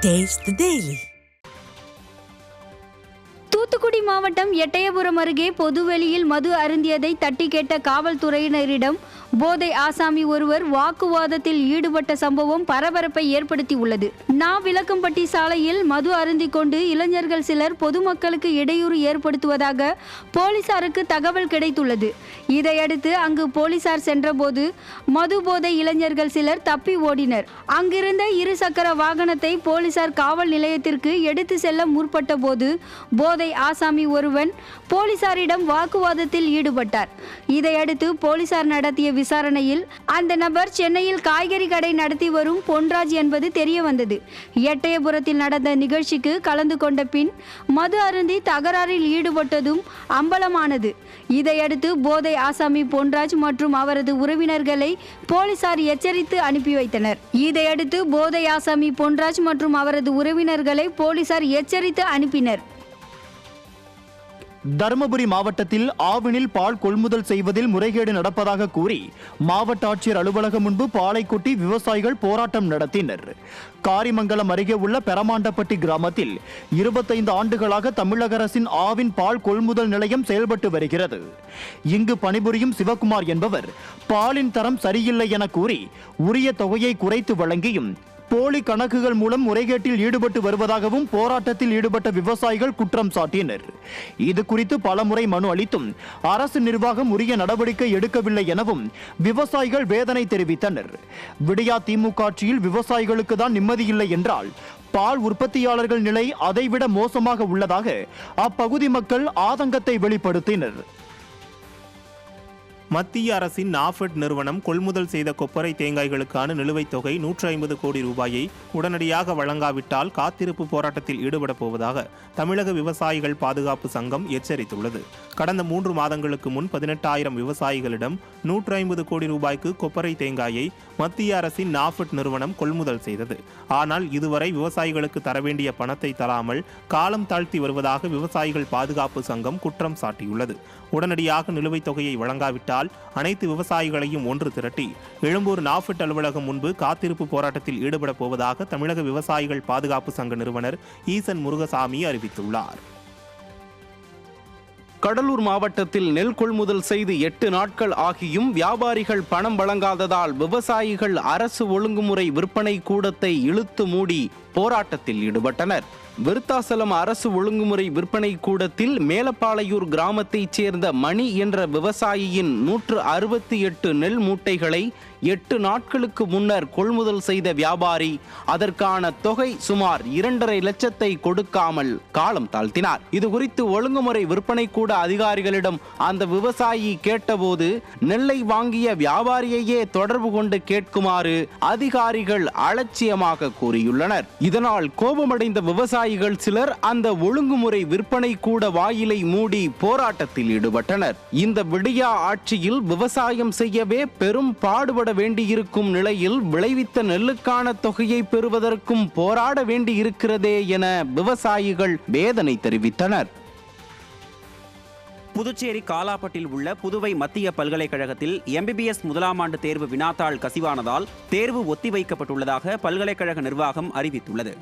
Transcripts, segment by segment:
Taste the Daily. Thoothukudi மாவட்டம் எட்டயபுரம் அருகே பொதுவெளியில் மது அருந்தியதை தட்டி கேட்ட காவல்துறையினரிடம் போதை ஆசாமி ஒருவர் வாக்குவாதத்தில் ஈடுபட்ட சம்பவம் பரபரப்பை ஏற்படுத்தி உள்ளது. விளக்கம்பட்டி சாலையில் மது அருந்தி கொண்டு இளைஞர்கள் சிலர் பொதுமக்களுக்கு இடையூறு ஏற்படுத்துவதாக போலீசாருக்கு தகவல் கிடைத்துள்ளது. இதையடுத்து அங்கு போலீசார் சென்றபோது மது போதை இளைஞர்கள் சிலர் தப்பி ஓடினர். அங்கிருந்த இருசக்கர வாகனத்தை போலீசார் காவல் நிலையத்திற்கு எடுத்து செல்ல முற்பட்ட போது போதை ஆசாமி ஒருவன் போலீசாரிடம் வாக்குவாதத்தில் ஈடுபட்டார். இதையடுத்து போலீசார் நடத்திய விசாரணையில் அந்த நபர் சென்னையில் காய்கறி கடை நடத்தி வரும் பொன்ராஜ் என்பது தெரிய வந்தது. எட்டயபுரத்தில் நடந்த நிகழ்ச்சிக்கு கலந்து கொண்ட பின் மது அருந்தி தகராறில் ஈடுபட்டதும் அம்பலமானது. இதையடுத்து போதை ஆசாமி பொன்ராஜ் மற்றும் அவரது உறவினர்களை போலீசார் எச்சரித்து அனுப்பி வைத்தனர். இதையடுத்து போதை ஆசாமி பொன்ராஜ் மற்றும் அவரது உறவினர்களை போலீசார் எச்சரித்து அனுப்பினர். தருமபுரி மாவட்டத்தில் ஆவினில் பால் கொள்முதல் செய்வதில் முறைகேடு நடப்பதாக கூறி மாவட்ட ஆட்சியர் அலுவலகம் முன்பு பாலை கொட்டி விவசாயிகள் போராட்டம் நடத்தினர். காரிமங்கலம் அருகே உள்ள பெரமாண்டப்பட்டி கிராமத்தில் 25 ஆண்டுகளாக தமிழக அரசின் ஆவின் பால் கொள்முதல் நிலையம் செயல்பட்டு வருகிறது. இங்கு பணிபுரியும் சிவகுமார் என்பவர் பாலின் தரம் சரியில்லை என கூறி உரிய தொகையை குறைத்து வழங்கியும் போலி கணக்குகள் மூலம் முறைகேட்டில் ஈடுபட்டு வருவதாகவும் போராட்டத்தில் ஈடுபட்ட விவசாயிகள் குற்றம் சாட்டினர். இது குறித்து பலமுறை மனு அளித்தும் அரசு நிர்வாகம் உரிய நடவடிக்கை எடுக்கவில்லை எனவும் விவசாயிகள் வேதனை தெரிவித்தனர். விடியா திமுக ஆட்சியில் விவசாயிகளுக்கு தான் நிம்மதியில்லை என்றால் பால் உற்பத்தியாளர்கள் நிலை அதைவிட மோசமாக உள்ளதாக அப்பகுதி மக்கள் ஆதங்கத்தை வெளிப்படுத்தினர். மத்திய அரசின் நாஃபெட் நிறுவனம் கொள்முதல் செய்த கொப்பரை தேங்காய்களுக்கான நிலுவைத் தொகை 150 கோடி ரூபாயை உடனடியாக வழங்காவிட்டால் காத்திருப்பு போராட்டத்தில் ஈடுபடப் போவதாக தமிழக விவசாயிகள் பாதுகாப்பு சங்கம் எச்சரித்துள்ளது. கடந்த 3 மாதங்களுக்கு முன் 18,000 விவசாயிகளிடம் 150 கோடி ரூபாய்க்கு கொப்பரை தேங்காயை மத்திய அரசின் நாஃபெட் நிறுவனம் கொள்முதல் செய்தது. ஆனால் இதுவரை விவசாயிகளுக்கு தர வேண்டிய பணத்தை தராமல் காலம் தாழ்த்தி வருவதாக விவசாயிகள் பாதுகாப்பு சங்கம் குற்றம் சாட்டியுள்ளது. உடனடியாக நிலுவைத் தொகையை வழங்காவிட்டால் அனைத்து விவசாயிகளையும் ஒன்று திரட்டி எழும்பூர் நாஃபெட் அலுவலகம் முன்பு காத்திருப்பு போராட்டத்தில் ஈடுபடப் போவதாக தமிழக விவசாயிகள் பாதுகாப்பு சங்க நிறுவனர் ஈசன் முருகசாமி அறிவித்துள்ளார். கடலூர் மாவட்டத்தில் நெல் கொள்முதல் செய்து 8 நாட்கள் ஆகியும் வியாபாரிகள் பணம் வழங்காததால் விவசாயிகள் அரசு ஒழுங்குமுறை விற்பனை கூடத்தை இழுத்து மூடி போராட்டத்தில் ஈடுபட்டனர். விருத்தாசலம் அரசு ஒழுங்குமுறை விற்பனை கூடத்தில் மேலப்பாளையூர் கிராமத்தைச் சேர்ந்த மணி என்ற விவசாயியின் 168 நெல் மூட்டைகளை 8 நாட்களுக்கு முன்னர் கொள்முதல் செய்த வியாபாரி அதற்கான தொகை சுமார் 2.5 லட்சத்தை கொடுக்காமல் காலம் தாழ்த்தினார். இது குறித்து ஒழுங்குமுறை விற்பனை கூட அதிகாரிகளிடம் அந்த விவசாயி கேட்டபோது நெல்லை வாங்கிய வியாபாரியையே தொடர்பு கொண்டு கேட்குமாறு அதிகாரிகள் அலட்சியமாக கூறியுள்ளனர். இதனால் கோபமடைந்த விவசாயிகள் சிலர் அந்த ஒழுங்குமுறை விற்பனை கூட வாயிலை மூடி போராட்டத்தில் ஈடுபட்டனர். இந்த விடியா ஆட்சியில் விவசாயம் செய்யவே பெரும் பாடுபட வேண்டியிருக்கும் நிலையில் விளைவித்த நெல்லுக்கான தொகையை பெறுவதற்கும் போராட வேண்டியிருக்கிறதே என விவசாயிகள் வேதனை தெரிவித்தனர். புதுச்சேரி காலாப்பட்டில் உள்ள புதுவை மத்திய பல்கலைக்கழகத்தில் MBBS முதலாம் ஆண்டு தேர்வு வினாத்தாள் கசிவானதால் தேர்வு ஒத்திவைக்கப்பட்டுள்ளதாக பல்கலைக்கழக நிர்வாகம் அறிவித்துள்ளது.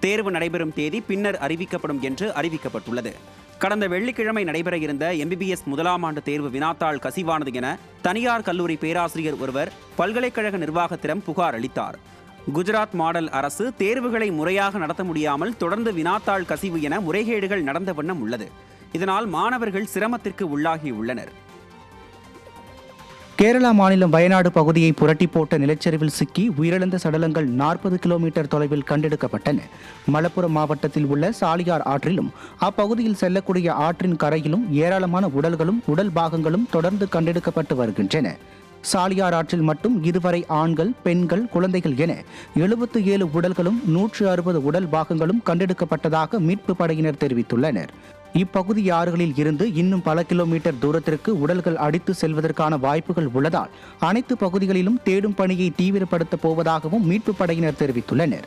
தேர்வு நடைபெறும் தேதி பின்னர் அறிவிக்கப்படும் என்று அறிவிக்கப்பட்டுள்ளது. கடந்த வெள்ளிக்கிழமை நடைபெற இருந்த MBBS முதலாம் ஆண்டு தேர்வு வினாத்தாள் கசிவானது என தனியார் கல்லூரி பேராசிரியர் ஒருவர் பல்கலைக்கழக நிர்வாகத்திடம் புகார் அளித்தார். குஜராத் மாடல் அரசு தேர்வுகளை முறையாக நடத்த முடியாமல் தொடர்ந்து வினாத்தாள் கசிவு என முறைகேடுகள் நடந்த வண்ணம் உள்ளது. இதனால் மாணவர்கள் சிரமத்திற்கு உள்ளாகியுள்ளனர். கேரளா மாநிலம் வயநாடு பகுதியை புரட்டி போட்ட நிலச்சரிவில் சிக்கி உயிரிழந்த சடலங்கள் 40 கிலோமீட்டர் தொலைவில் கண்டெடுக்கப்பட்டன. மலப்புரம் மாவட்டத்தில் உள்ள சாலியார் ஆற்றிலும் அப்பகுதியில் செல்லக்கூடிய ஆற்றின் கரையிலும் ஏராளமான உடல்களும் உடல் பாகங்களும் தொடர்ந்து கண்டெடுக்கப்பட்டு வருகின்றன. சாலியார் ஆற்றில் மட்டும் இதுவரை ஆண்கள், பெண்கள், குழந்தைகள் என 77 உடல்களும் 160 உடல் பாகங்களும் கண்டெடுக்கப்பட்டதாக மீட்பு படையினர் தெரிவித்துள்ளனர். இப்பகுதி ஆறுகளில் இருந்து இன்னும் பல கிலோமீட்டர் தூரத்திற்கு உடல்கள் அடித்து செல்வதற்கான வாய்ப்புகள் உள்ளதால் அனைத்து பகுதிகளிலும் தேடும் பணியை தீவிரப்படுத்தப் போவதாகவும் மீட்பு படையினர் தெரிவித்துள்ளனர்.